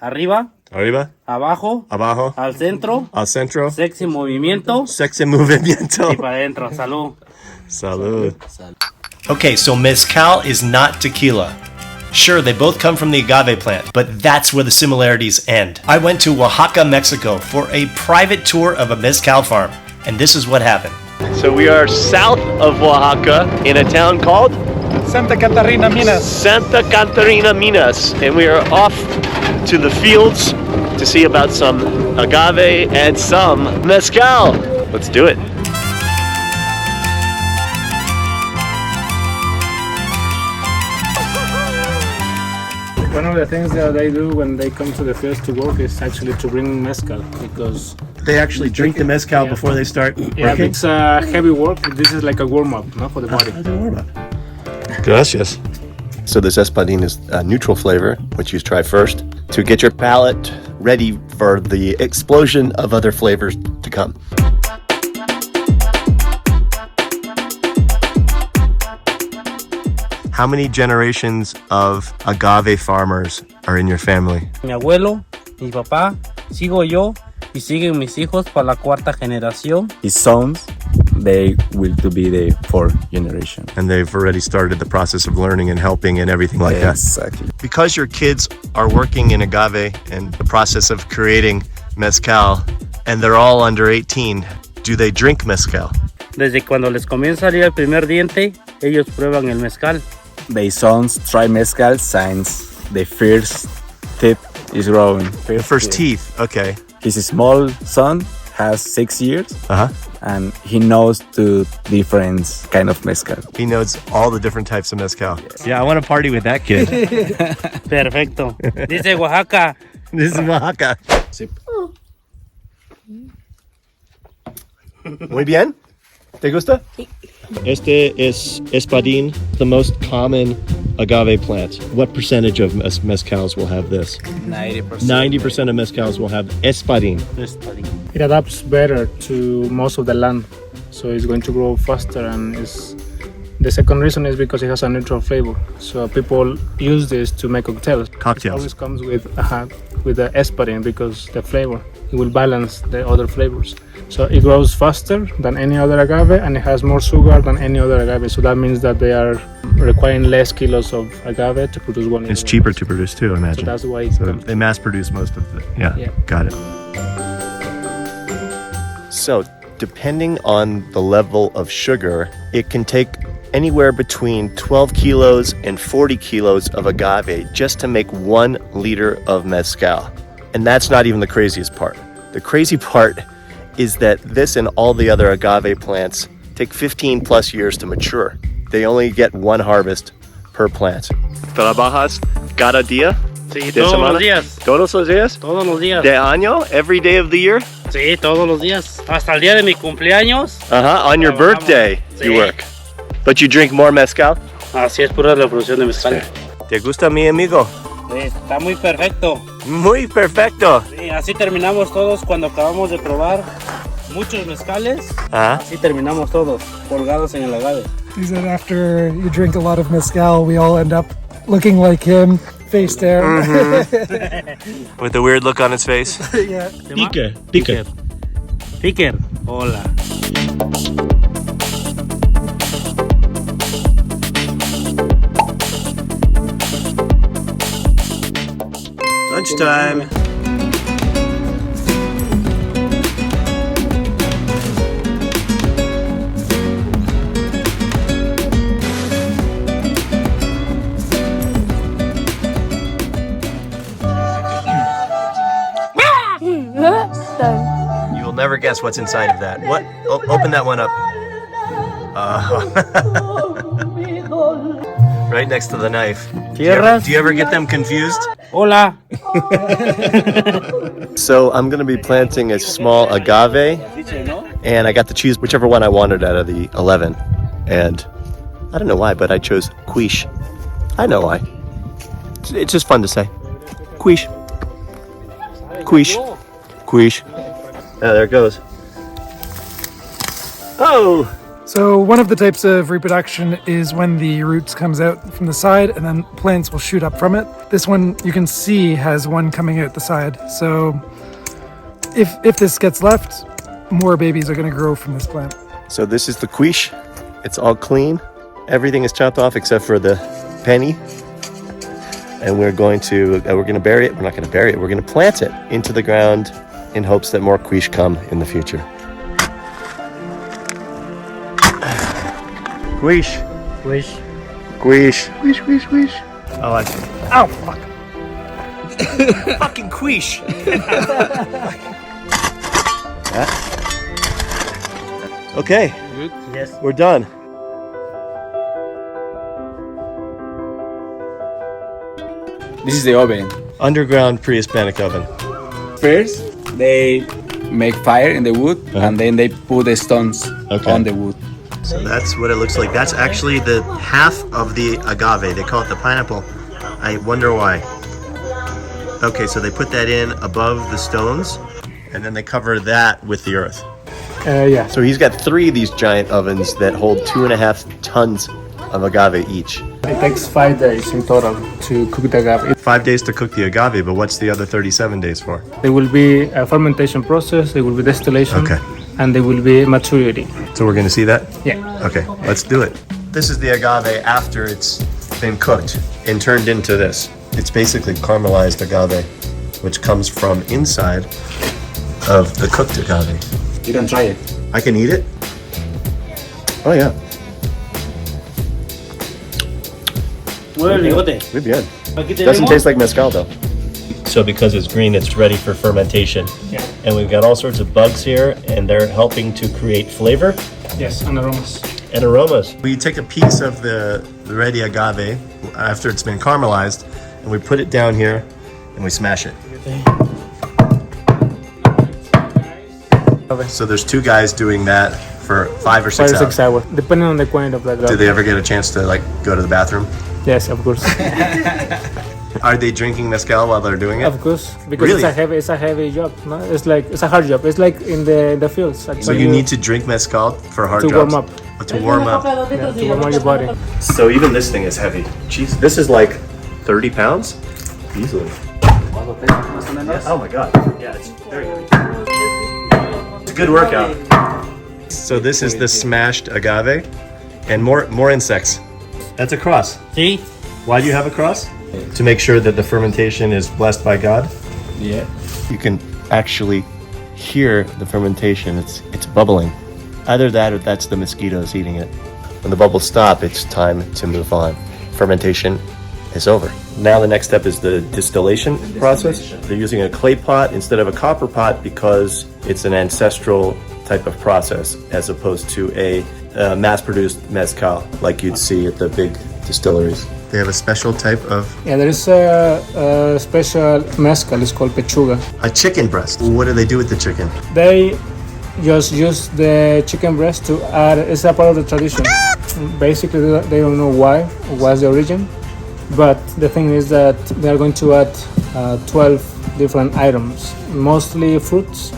Arriba. Arriba. Abajo. Abajo. Al centro. Al centro. Sexy movimiento. Sexy movimiento. Y para adentro. Salud. Salud. Okay, so mezcal is not tequila. Sure, they both come from the agave plant, but that's where the similarities end. I went to Oaxaca, Mexico for a private tour of a mezcal farm, and this is what happened. So we are south of Oaxaca in a town called Santa Catarina, Minas. Santa Catarina, Minas, and we are off to the fields to see about some agave and some mezcal. Let's do it. One of the things that they do when they come to the fields to work is actually to bring mezcal, because They actually drink the mezcal before they start working? it's heavy work. This is like a warm-up, no, for the body. Gracias. So this Espadin is a neutral flavor, which you try first to get your palate ready for the explosion of other flavors to come. How many generations of agave farmers are in your family? Mi abuelo, mi papá, sigo yo y siguen mis hijos para la cuarta generación. His sons, they will to be the fourth generation. And they've already started the process of learning and helping and everything like that. Exactly. Because your kids are working in agave and the process of creating mezcal, and they're all under 18, do they drink mezcal? Desde cuando les comienza a salir el primer diente, ellos prueban el mezcal. Their sons try mezcal since the first teeth is growing. The first teeth, okay. His small son has 6 years, Uh-huh. and he knows two different kind of mezcal. He knows all the different types of mezcal. Yeah, I want to party with that kid. Perfecto. Dice Oaxaca. This is Oaxaca. Muy bien. ¿Te gusta? Este es Espadin, the most common agave plant. What percentage of mezcals will have this? 90%. 90% of mezcals will have Espadin. It adapts better to most of the land, so it's going to grow faster. And the second reason is because it has a neutral flavor. So people use this to make cocktails. It always comes with the Espadin because the flavor, it will balance the other flavors. So it grows faster than any other agave, and it has more sugar than any other agave. So that means that they are requiring less kilos of agave to produce one. It's cheaper to produce too, I imagine. So that's why they mass produce most of it. Yeah, got it. So, depending on the level of sugar, it can take anywhere between 12 kilos and 40 kilos of agave just to make 1 liter of mezcal. And that's not even the craziest part. The crazy part is that this and all the other agave plants take 15 plus years to mature. They only get 1 harvest per plant. ¿Trabajas cada día? Sí, ¿De todos semana? los días. ¿Todos los días? Todos los días. ¿De año? Every day of the year? Sí, todos los días. Hasta el día de mi cumpleaños. On your birthday, you work. But you drink more mezcal? Así es, pura reproducción de mezcal. ¿Te gusta mi amigo? Sí, está muy perfecto. Muy perfecto. Sí, así terminamos todos cuando acabamos de probar muchos mezcales. Así terminamos todos, colgados en el agave. He said after you drink a lot of mezcal, we all end up looking like him, face down. With the weird look on his face. Yeah. Pique. Picker, hola. Lunchtime. You will never guess what's inside of that. What? Open that one up. Right next to the knife. Do you ever get them confused? Hola. So I'm going to be planting a small agave, and I got to choose whichever one I wanted out of the 11. And I don't know why, but I chose Cuish. I know why. It's just fun to say. Cuish. Cuish. Cuish. Oh, there it goes. Oh, So one of the types of reproduction is when the roots comes out from the side and then plants will shoot up from it. This one you can see has one coming out the side. So if this gets left, more babies are going to grow from this plant. So this is the Cuish. It's all clean. Everything is chopped off except for the penny. And we're going to bury it. We're not going to bury it. We're going to plant it into the ground in hopes that more Cuish come in the future. Cuish. Cuish. Cuish. Cuish, cuish, cuish. I like it. Ow, fuck. Fucking Cuish. Okay, Good? Yes. we're done. This is the oven. Underground pre-Hispanic oven. First, they make fire in the wood, and then they put the stones on the wood. So that's what it looks like. That's actually the half of the agave. They call it the pineapple. I wonder why. Okay, so they put that in above the stones, and then they cover that with the earth. Yeah. So he's got 3 of these giant ovens that hold 2.5 tons of agave each. It takes 5 days in total to cook the agave. 5 days to cook the agave, but what's the other 37 days for? There will be a fermentation process, there will be distillation, Okay. and there will be maturity. So we're gonna see that? Yeah. Okay, let's do it. This is the agave after it's been cooked and turned into this. It's basically caramelized agave, which comes from inside of the cooked agave. You can try it. I can eat it? Oh yeah, Muy bien. muy bien. Doesn't taste like mezcal though. So because it's green, it's ready for fermentation. Yeah. And we've got all sorts of bugs here, and they're helping to create flavor Yes, and aromas. and aromas. We take a piece of the ready agave after it's been caramelized, and we put it down here, and we smash it. So there's 2 guys doing that for 5 or 6 5 or 6 hours. hours, depending on the quantity of the agave. Do they ever get a chance to like go to the bathroom? Yes, of course. Are they drinking mezcal while they're doing it? Of course, because Really? it's a heavy job. No? It's a hard job. It's like in the fields. So you need to drink mezcal for hard to jobs? warm up. To warm up. Yeah, to warm up your body. So even this thing is heavy. Jeez, this is like 30 pounds? Easily. Oh my god. Yeah, it's very heavy. It's a good workout. So this is the smashed agave and more insects. That's a cross. Sí. Why do you have a cross? To make sure that the fermentation is blessed by God. Yeah. You can actually hear the fermentation. It's bubbling. Either that or that's the mosquitoes eating it. When the bubbles stop, it's time to move on. Fermentation is over. Now the next step is the distillation process. They're using a clay pot instead of a copper pot because it's an ancestral type of process as opposed to a mass-produced mezcal like you'd see at the big distilleries. They have a special type of Yeah, there is a special mezcal. It's called pechuga. a chicken breast. What do they do with the chicken? They just use the chicken breast to add. It's a part of the tradition. Basically, they don't know what's the origin, but the thing is that they are going to add 12 different items, mostly fruits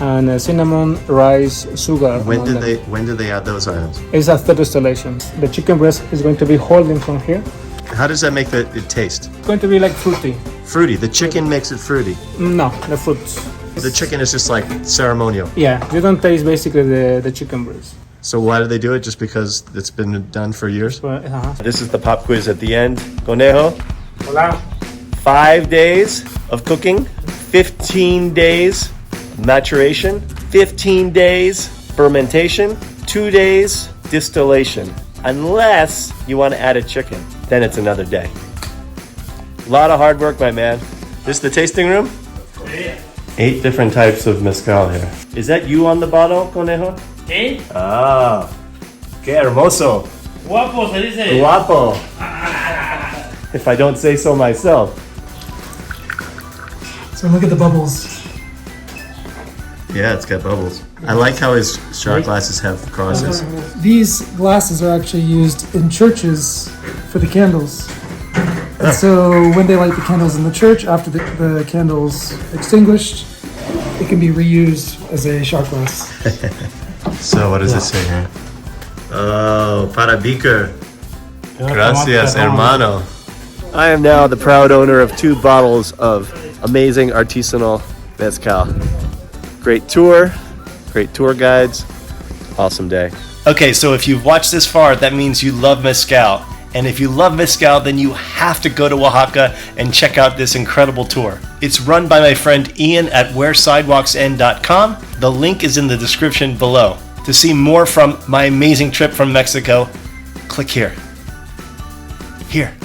and cinnamon, rice, sugar. When among them. did they add those items? It's after distillation. The chicken breast is going to be holding from here. How does that make it taste? It's going to be like fruity. Fruity. The chicken makes it fruity. No, the fruits. The chicken is just like ceremonial. Yeah, you don't taste basically the chicken breast. So why do they do it? Just because it's been done for years? But, This is the pop quiz at the end. Conejo, Hola. 5 days of cooking, 15 days maturation, 15 days fermentation, 2 days distillation. Unless you want to add a chicken, then it's another day. A lot of hard work, my man. This is the tasting room? 8 different types of mezcal here. Is that you on the bottle, Conejo? ¿Sí? Ah, qué hermoso. Guapo se dice. Guapo. If I don't say so myself. So look at the bubbles. Yeah, it's got bubbles. I like how his shot glasses have crosses. These glasses are actually used in churches for the candles. And so when they light the candles in the church, after the candle's extinguished, it can be reused as a shot glass. So what does it say here? Oh, para Beaker. Gracias, hermano. I am now the proud owner of 2 bottles of amazing artisanal mezcal. Great tour guides, awesome day. Okay, so if you've watched this far, that means you love mezcal. And if you love mezcal, then you have to go to Oaxaca and check out this incredible tour. It's run by my friend Ian at wheresidewalksend.com. The link is in the description below. To see more from my amazing trip from Mexico, click here. Here.